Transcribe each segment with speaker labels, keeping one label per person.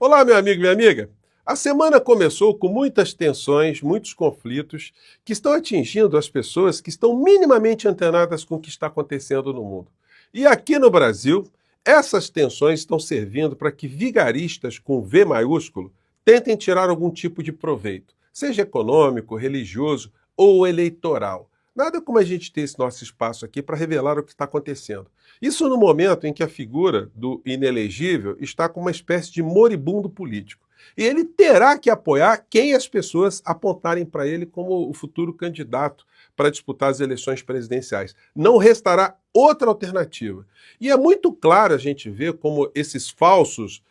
Speaker 1: Olá, meu amigo, minha amiga. A semana começou com muitas tensões, muitos conflitos que estão atingindo as pessoas que estão minimamente antenadas com o que está acontecendo no mundo. E aqui no Brasil, essas tensões estão servindo para que vigaristas com V maiúsculo tentem tirar algum tipo de proveito, seja econômico, religioso ou eleitoral. Nada como a gente ter esse nosso espaço aqui para revelar o que está acontecendo. Isso no momento em que a figura do inelegível está com uma espécie de moribundo político. E ele terá que apoiar quem as pessoas apontarem para ele como o futuro candidato para disputar as eleições presidenciais. Não restará outra alternativa. E é muito claro a gente ver como esses falsos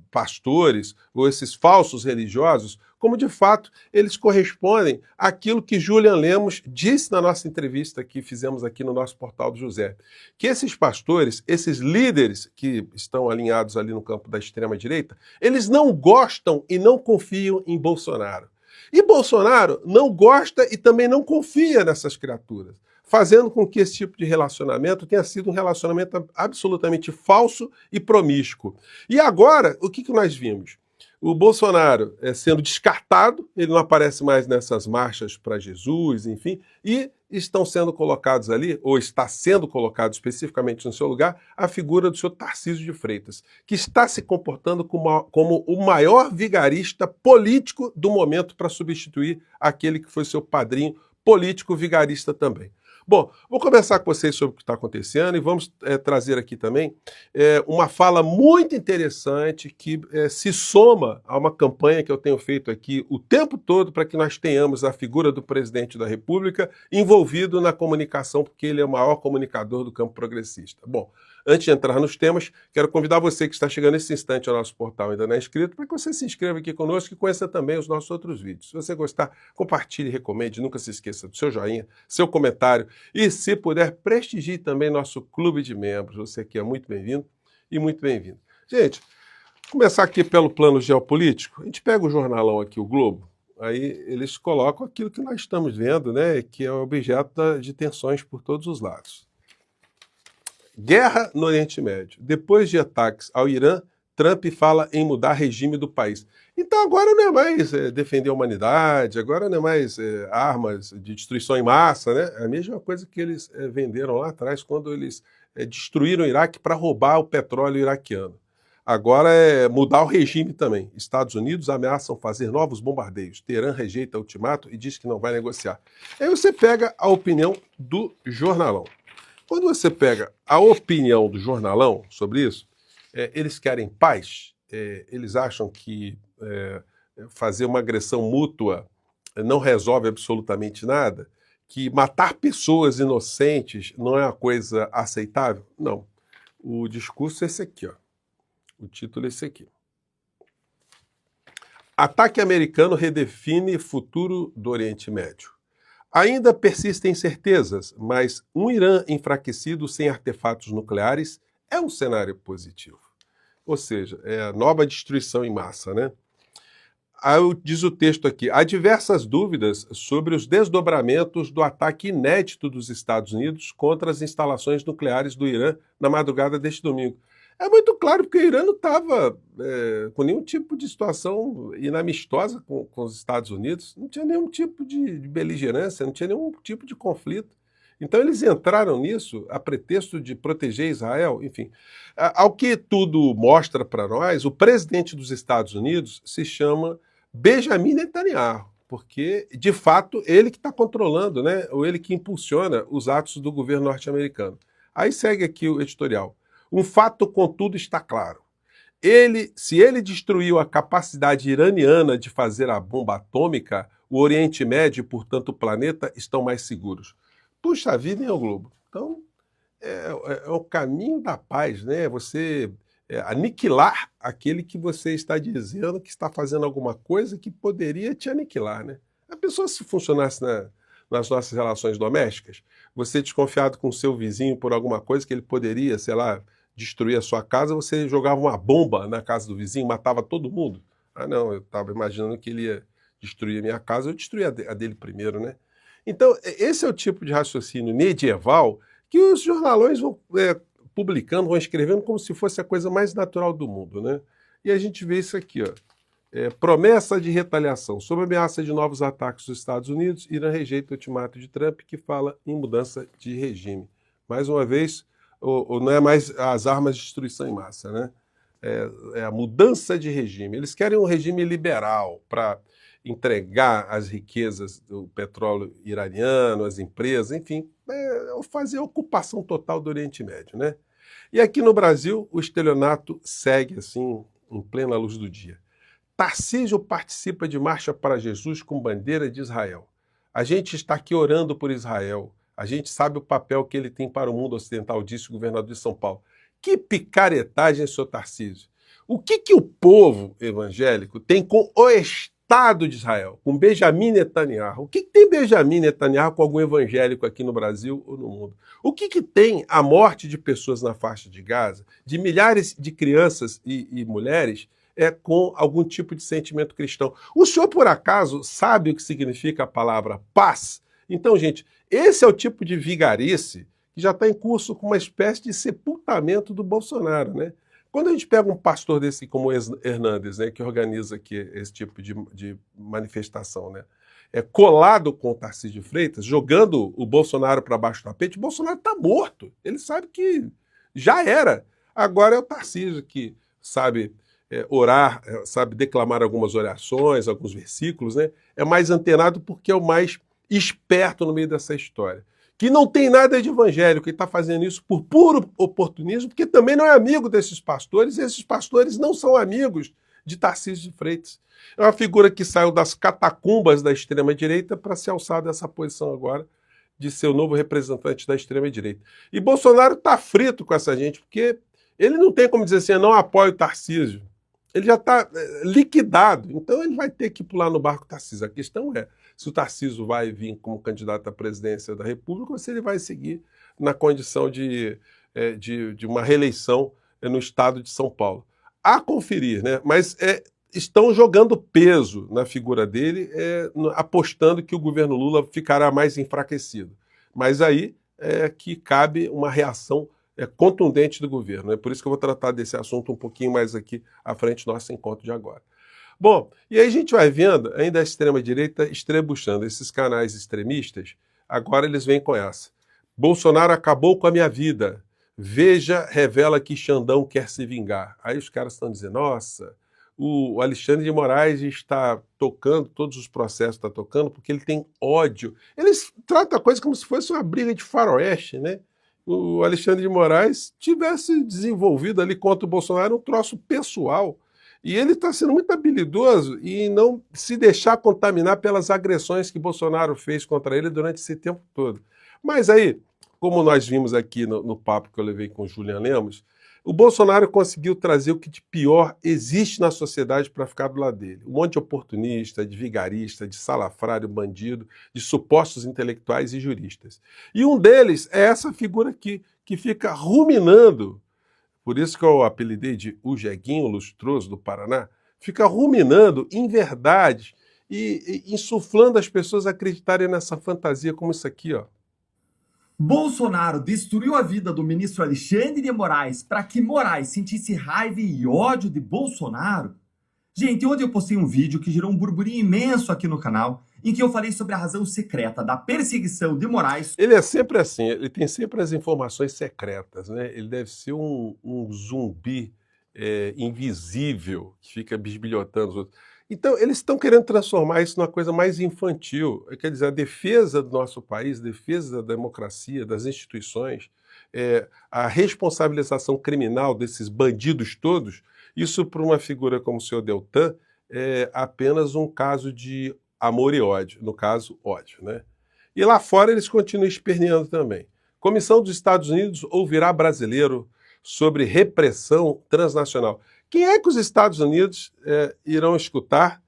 Speaker 1: pastores ou esses falsos religiosos, como de fato eles correspondem àquilo que Julian Lemos disse na nossa entrevista que fizemos aqui no nosso Portal do José. Que esses pastores, esses líderes que estão alinhados ali no campo da extrema-direita, eles não gostam e não confiam em Bolsonaro. E Bolsonaro não gosta e também não confia nessas criaturas, fazendo com que esse tipo de relacionamento tenha sido um relacionamento absolutamente falso e promíscuo. E agora, o que nós vimos? O Bolsonaro sendo descartado, ele não aparece mais nessas marchas para Jesus, enfim, e estão sendo colocados ali, ou está sendo colocado especificamente no seu lugar, a figura do senhor Tarcísio de Freitas, que está se comportando como o maior vigarista político do momento para substituir aquele que foi seu padrinho político vigarista também. Bom, vou conversar com vocês sobre o que está acontecendo e vamos trazer aqui também uma fala muito interessante que se soma a uma campanha que eu tenho feito aqui o tempo todo para que nós tenhamos a figura do presidente da República envolvido na comunicação, porque ele é o maior comunicador do campo progressista. Bom, antes de entrar nos temas, quero convidar você que está chegando nesse instante ao nosso portal e ainda não é inscrito, para que você se inscreva aqui conosco e conheça também os nossos outros vídeos. Se você gostar, compartilhe, recomende, nunca se esqueça do seu joinha, seu comentário e, se puder, prestigie também nosso clube de membros. Você aqui é muito bem-vindo e muito bem-vindo. Gente, começar aqui pelo plano geopolítico. A gente pega o jornalão aqui, o Globo, aí eles colocam aquilo que nós estamos vendo, né, que é objeto de tensões por todos os lados. Guerra no Oriente Médio. Depois de ataques ao Irã, Trump fala em mudar regime do país. Então agora não é mais defender a humanidade, agora não é mais armas de destruição em massa, né? É a mesma coisa que eles venderam lá atrás quando eles destruíram o Iraque para roubar o petróleo iraquiano. Agora é mudar o regime também. Estados Unidos ameaçam fazer novos bombardeios. Teherã rejeita o ultimato e diz que não vai negociar. Aí você pega a opinião do jornalão. Quando você pega a opinião do jornalão sobre isso, eles querem paz, eles acham que fazer uma agressão mútua não resolve absolutamente nada, que matar pessoas inocentes não é uma coisa aceitável. Não. O discurso é esse aqui, ó. O título é esse aqui. Ataque americano redefine futuro do Oriente Médio. Ainda persistem incertezas, mas um Irã enfraquecido sem artefatos nucleares é um cenário positivo. Ou seja, é a nova destruição em massa, né? Diz o texto aqui, há diversas dúvidas sobre os desdobramentos do ataque inédito dos Estados Unidos contra as instalações nucleares do Irã na madrugada deste domingo. É muito claro porque o Irã não estava com nenhum tipo de situação inamistosa com os Estados Unidos, não tinha nenhum tipo de beligerância, não tinha nenhum tipo de conflito. Então eles entraram nisso a pretexto de proteger Israel, enfim. Ao que tudo mostra para nós, o presidente dos Estados Unidos se chama Benjamin Netanyahu, porque, de fato, ele que está controlando, né, ou ele que impulsiona os atos do governo norte-americano. Aí segue aqui o editorial. Um fato, contudo, está claro. Se ele destruiu a capacidade iraniana de fazer a bomba atômica, o Oriente Médio e, portanto, o planeta estão mais seguros. Puxa vida, hein, o Globo? Então, é o caminho da paz, né? Você aniquilar aquele que você está dizendo que está fazendo alguma coisa que poderia te aniquilar, né? A pessoa, se funcionasse nas nossas relações domésticas, você desconfiado com o seu vizinho por alguma coisa que ele poderia, sei lá, destruir a sua casa, você jogava uma bomba na casa do vizinho, matava todo mundo. Ah, não, eu estava imaginando que ele ia destruir a minha casa, eu destruía a dele primeiro, né? Então, esse é o tipo de raciocínio medieval que os jornalões vão publicando, vão escrevendo como se fosse a coisa mais natural do mundo, né? E a gente vê isso aqui, ó. Promessa de retaliação. Sob ameaça de novos ataques dos Estados Unidos, Irã rejeita o ultimato de Trump que fala em mudança de regime. Mais uma vez, não é mais as armas de destruição em massa, né? É a mudança de regime. Eles querem um regime liberal para entregar as riquezas do petróleo iraniano, as empresas, enfim, fazer a ocupação total do Oriente Médio, né? E aqui no Brasil, o estelionato segue assim, em plena luz do dia. Tarcísio participa de Marcha para Jesus com bandeira de Israel. A gente está aqui orando por Israel. A gente sabe o papel que ele tem para o mundo ocidental, disse o governador de São Paulo. Que picaretagem, senhor Tarcísio. O que o povo evangélico tem com o Estado de Israel, com Benjamin Netanyahu? O que tem Benjamin Netanyahu com algum evangélico aqui no Brasil ou no mundo? O que tem a morte de pessoas na faixa de Gaza, de milhares de crianças e mulheres, com algum tipo de sentimento cristão? O senhor, por acaso, sabe o que significa a palavra paz? Então, gente, esse é o tipo de vigarice que já está em curso com uma espécie de sepultamento do Bolsonaro, né? Quando a gente pega um pastor desse como Hernandes, né, que organiza aqui esse tipo de manifestação, né, colado com o Tarcísio de Freitas, jogando o Bolsonaro para baixo do tapete, o Bolsonaro está morto. Ele sabe que já era. Agora é o Tarcísio que sabe orar, sabe declamar algumas orações, alguns versículos, né? É mais antenado porque é o mais esperto no meio dessa história. Que não tem nada de evangélico, e está fazendo isso por puro oportunismo, porque também não é amigo desses pastores, e esses pastores não são amigos de Tarcísio de Freitas. É uma figura que saiu das catacumbas da extrema-direita para se alçar dessa posição agora de ser o novo representante da extrema-direita. E Bolsonaro está frito com essa gente, porque ele não tem como dizer assim, eu não apoio o Tarcísio. Ele já está liquidado, então ele vai ter que pular no barco Tarcísio. A questão é se o Tarcísio vai vir como candidato à presidência da República ou se ele vai seguir na condição de uma reeleição no estado de São Paulo. A conferir, né? Mas estão jogando peso na figura dele, apostando que o governo Lula ficará mais enfraquecido. Mas aí é que cabe uma reação contundente do governo. É por isso que eu vou tratar desse assunto um pouquinho mais aqui à frente do nosso encontro de agora. Bom, e aí a gente vai vendo ainda a extrema-direita estrebuchando. Esses canais extremistas, agora eles vêm com essa. Bolsonaro acabou com a minha vida. Veja, revela que Xandão quer se vingar. Aí os caras estão dizendo, nossa, o Alexandre de Moraes está tocando, todos os processos está tocando, porque ele tem ódio. Eles tratam a coisa como se fosse uma briga de faroeste, né? O Alexandre de Moraes tivesse desenvolvido ali contra o Bolsonaro um troço pessoal. E ele está sendo muito habilidoso em não se deixar contaminar pelas agressões que Bolsonaro fez contra ele durante esse tempo todo. Mas aí, como nós vimos aqui no papo que eu levei com o Julian Lemos, o Bolsonaro conseguiu trazer o que de pior existe na sociedade para ficar do lado dele. Um monte de oportunista, de vigarista, de salafrário, bandido, de supostos intelectuais e juristas. E um deles é essa figura aqui, que fica ruminando, por isso que eu apelidei de o Jeguinho Lustroso do Paraná, fica ruminando em verdades e insuflando as pessoas a acreditarem nessa fantasia como isso aqui, ó.
Speaker 2: Bolsonaro destruiu a vida do ministro Alexandre de Moraes para que Moraes sentisse raiva e ódio de Bolsonaro? Gente, ontem eu postei um vídeo que gerou um burburinho imenso aqui no canal, em que eu falei sobre a razão secreta da perseguição de Moraes.
Speaker 1: Ele é sempre assim, ele tem sempre as informações secretas, né? Ele deve ser um zumbi invisível que fica bisbilhotando os outros. Então, eles estão querendo transformar isso numa coisa mais infantil. Quer dizer, a defesa do nosso país, a defesa da democracia, das instituições, a responsabilização criminal desses bandidos todos, isso para uma figura como o senhor Deltan é apenas um caso de amor e ódio, no caso, ódio, né? E lá fora eles continuam esperneando também. Comissão dos Estados Unidos ouvirá brasileiro sobre repressão transnacional. Quem é que os Estados Unidos irão escutar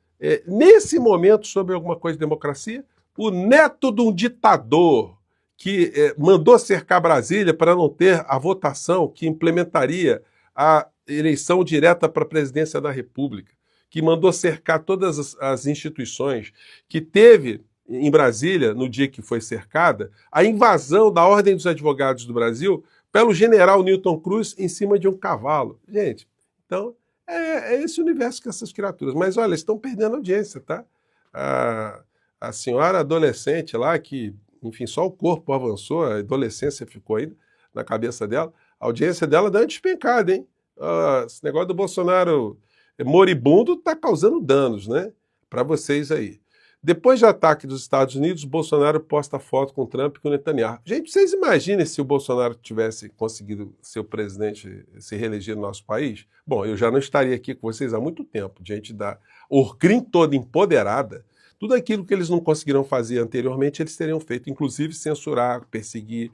Speaker 1: nesse momento sobre alguma coisa de democracia? O neto de um ditador que mandou cercar Brasília para não ter a votação que implementaria a eleição direta para a presidência da República, que mandou cercar todas as instituições, que teve em Brasília, no dia que foi cercada, a invasão da Ordem dos Advogados do Brasil pelo general Newton Cruz em cima de um cavalo. Gente, então É esse universo que essas criaturas. Mas olha, estão perdendo audiência, tá? A senhora adolescente lá, que, enfim, só o corpo avançou, a adolescência ficou aí na cabeça dela, a audiência dela dá uma despencada, hein? Esse negócio do Bolsonaro moribundo está causando danos, né? Para vocês aí. Depois do ataque dos Estados Unidos, Bolsonaro posta foto com Trump e com Netanyahu. Gente, vocês imaginem se o Bolsonaro tivesse conseguido ser o presidente, se reeleger no nosso país? Bom, eu já não estaria aqui com vocês há muito tempo, diante da Orcrim toda empoderada. Tudo aquilo que eles não conseguiram fazer anteriormente, eles teriam feito, inclusive censurar, perseguir,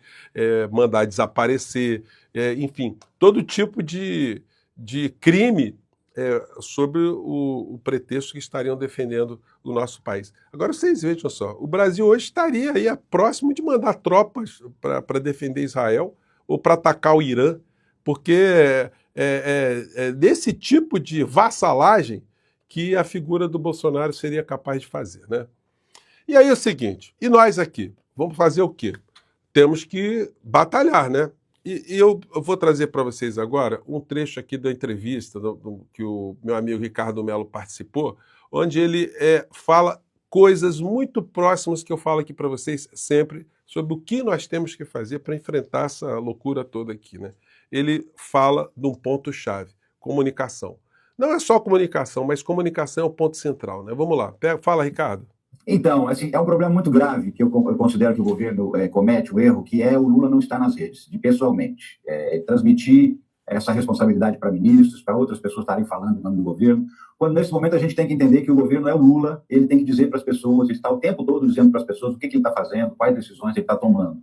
Speaker 1: mandar desaparecer, enfim, todo tipo de crime sobre o pretexto que estariam defendendo o nosso país. Agora vocês vejam só, o Brasil hoje estaria aí próximo de mandar tropas para defender Israel ou para atacar o Irã, porque é desse tipo de vassalagem que a figura do Bolsonaro seria capaz de fazer, né? E aí é o seguinte, e nós aqui, vamos fazer o quê? Temos que batalhar, né? E eu vou trazer para vocês agora um trecho aqui da entrevista que o meu amigo Ricardo Mello participou, onde ele fala coisas muito próximas que eu falo aqui para vocês sempre sobre o que nós temos que fazer para enfrentar essa loucura toda aqui, né? Ele fala de um ponto-chave, comunicação. Não é só comunicação, mas comunicação é o ponto central, né? Vamos lá, fala, Ricardo.
Speaker 3: Então, assim, é um problema muito grave que eu considero que o governo comete o erro, que é o Lula não estar nas redes, de pessoalmente. Transmitir essa responsabilidade para ministros, para outras pessoas estarem falando em nome do governo, quando nesse momento a gente tem que entender que o governo é o Lula, ele tem que dizer para as pessoas, ele está o tempo todo dizendo para as pessoas o que ele está fazendo, quais decisões ele está tomando.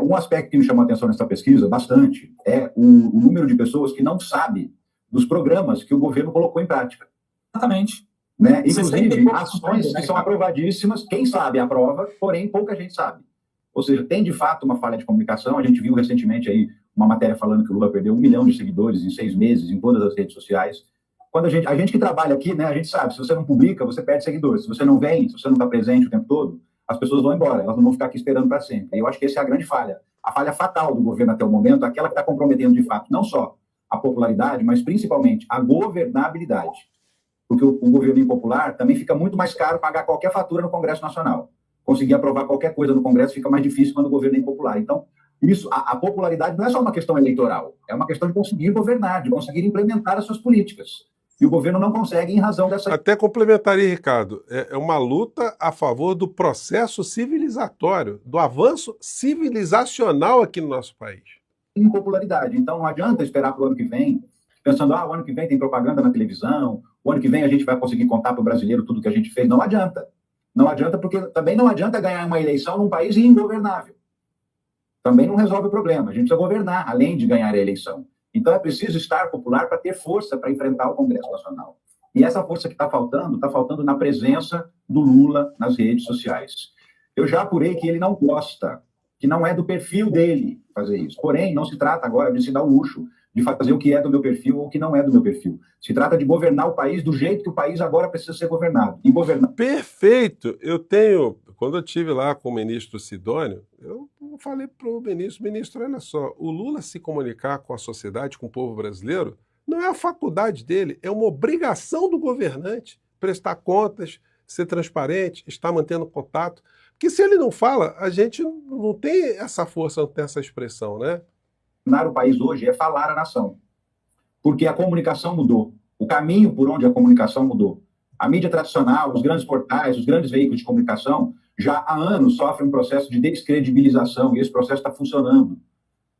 Speaker 3: Um aspecto que me chamou a atenção nessa pesquisa, bastante, é o número de pessoas que não sabe dos programas que o governo colocou em prática.
Speaker 2: Exatamente.
Speaker 3: Né? Inclusive, ações que são aprovadíssimas, quem sabe aprova, porém pouca gente sabe. Ou seja, tem de fato uma falha de comunicação. A gente viu recentemente aí uma matéria falando que o Lula perdeu 1 milhão de seguidores em 6 meses em todas as redes sociais. Quando a gente que trabalha aqui, né, a gente sabe, se você não publica, você perde seguidores. Se você não vem, se você não está presente o tempo todo, as pessoas vão embora, elas não vão ficar aqui esperando para sempre. E eu acho que essa é a grande falha. A falha fatal do governo até o momento, aquela que está comprometendo de fato não só a popularidade, mas principalmente a governabilidade. Porque o governo impopular também fica muito mais caro pagar qualquer fatura no Congresso Nacional. Conseguir aprovar qualquer coisa no Congresso fica mais difícil quando o governo é impopular. Então, a popularidade não é só uma questão eleitoral, é uma questão de conseguir governar, de conseguir implementar as suas políticas. E o governo não consegue em razão dessa...
Speaker 1: Até complementaria, Ricardo, é uma luta a favor do processo civilizatório, do avanço civilizacional aqui no nosso país.
Speaker 3: Impopularidade. Então, não adianta esperar para o ano que vem, pensando, o ano que vem tem propaganda na televisão, o ano que vem a gente vai conseguir contar para o brasileiro tudo que a gente fez. Não adianta. Não adianta, porque também não adianta ganhar uma eleição num país ingovernável. Também não resolve o problema. A gente precisa governar, além de ganhar a eleição. Então é preciso estar popular para ter força para enfrentar o Congresso Nacional. E essa força que está faltando na presença do Lula nas redes sociais. Eu já apurei que ele não gosta, que não é do perfil dele fazer isso. Porém, não se trata agora de se dar o luxo de fazer o que é do meu perfil ou o que não é do meu perfil. Se trata de governar o país do jeito que o país agora precisa ser governado. E governar...
Speaker 1: Perfeito! Quando eu estive lá com o ministro Sidônio, eu falei para o ministro, olha só, o Lula se comunicar com a sociedade, com o povo brasileiro, não é a faculdade dele, é uma obrigação do governante prestar contas, ser transparente, estar mantendo contato. Porque se ele não fala, a gente não tem essa força, não tem essa expressão, né?
Speaker 3: Governar o país hoje é falar a nação. Porque a comunicação mudou. O caminho por onde a comunicação mudou. A mídia tradicional, os grandes portais, os grandes veículos de comunicação, já há anos sofrem um processo de descredibilização, e esse processo está funcionando.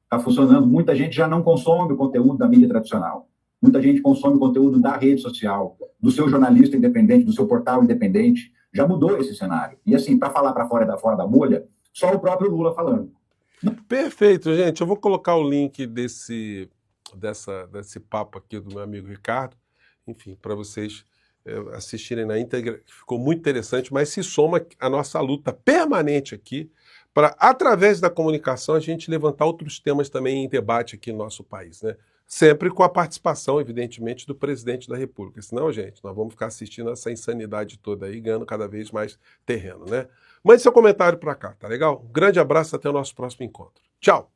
Speaker 3: Está funcionando. Muita gente já não consome o conteúdo da mídia tradicional. Muita gente consome o conteúdo da rede social, do seu jornalista independente, do seu portal independente. Já mudou esse cenário. E assim, para falar para fora da bolha, só o próprio Lula falando.
Speaker 1: Perfeito, gente. Eu vou colocar o link desse papo aqui do meu amigo Ricardo, enfim, para vocês assistirem na íntegra, que ficou muito interessante, mas se soma a nossa luta permanente aqui para, através da comunicação, a gente levantar outros temas também em debate aqui no nosso país, né? Sempre com a participação, evidentemente, do presidente da República. Senão, gente, nós vamos ficar assistindo essa insanidade toda aí, ganhando cada vez mais terreno, né? Mande seu comentário para cá, tá legal? Um grande abraço, até o nosso próximo encontro. Tchau!